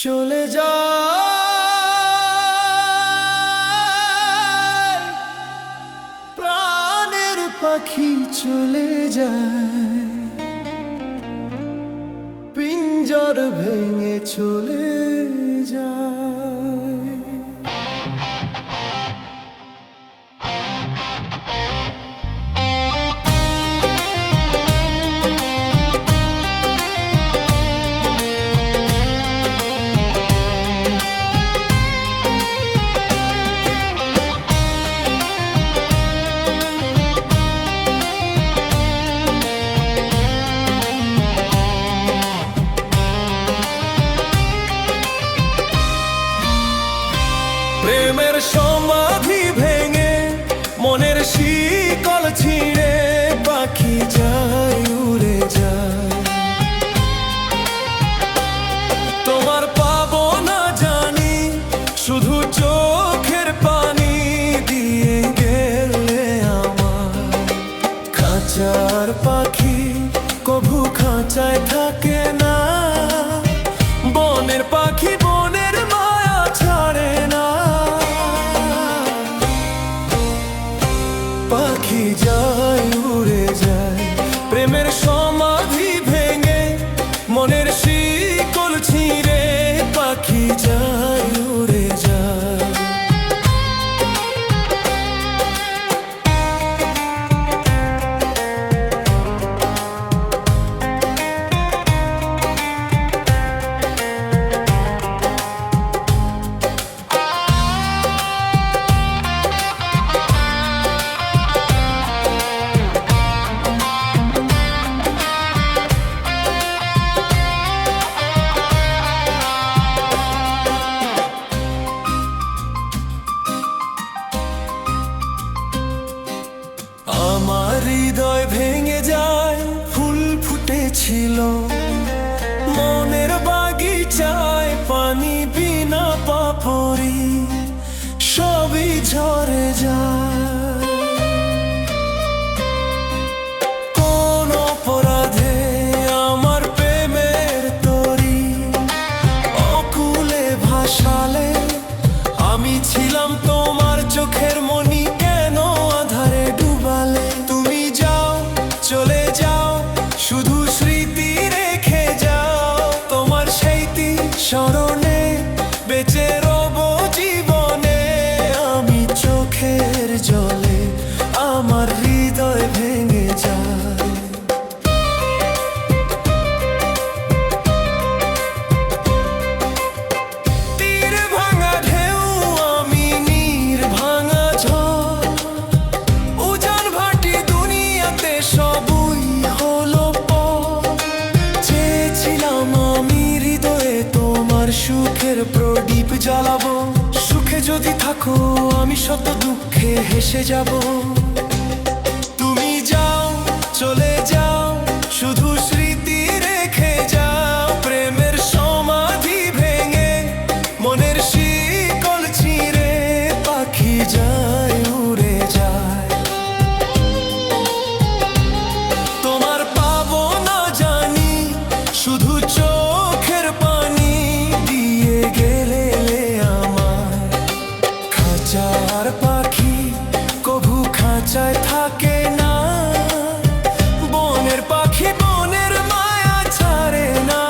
চলে যায় প্রাণের পাখি, চলে যায় পিঞ্জর ভেঙে, চলে যায়। প্রেমের সমাধি ভেঙে, মনের শিকল ছিঁড়ে, পাখি যায় উড়ে যায়। তোমার পাবো না জানি, শুধু চোখের পানি দিয়ে গেলে আমার। খাঁচার পাখি কভু খাঁচায় থাকে না, বনের পাখি বনের মায়া ছাড়ে না। পাখি যায় উড়ে যায়, প্রেমের সমাধি ভেঙে, মনের শিকল ছিঁড়ে, পাখি যায় উড়ে যায়। আমার হৃদয় ভেঙে যায়, ফুল ফুটেছিল মনের বাগিচায়, পানি বিনা পাপড়ি সবই ঝরে যায়। কোন অপরাধে আমার প্রেমের তরি অকুলে ভাসালে, আমি ছিলাম তোমার চোখের মণি, কেন আধারে ডুবালে? তুমি যাও, চলে যাও, শুধু স্মৃতি রেখে যাও। তোমার স্মৃতি স্মরণে বেঁচে রব জীবনে আমি। চোখের জলে আমার হৃদয় ভেঙে যায়। তীর ভাঙা ঢেউ আমি, নীর ভাঙা ঝড়, উজান ভাটি দুনিয়াতে সবই হলো পর। চেয়েছিলাম আমি হৃদয়ে তোমার সুখের প্রদীপ জ্বালাবো, সুখে যদি থাকো আমি শত দুঃখে হেসে যাব। তুমি যাও, চলে যাও, শুধু স্মৃতি রেখে যাও। প্রেমের সমাধি ভেঙে, মনের শিকল ছিঁড়ে, পাখি যায় উড়ে যায়। তোমার পাবো না জানি, শুধু চোখের পানি দিয়ে গেলে আমার। খাঁচার পাখি কভু খাঁচায় থাকে না, বনের পাখি বনের মায়া ছাড়ে না।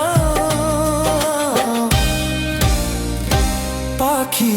পাখি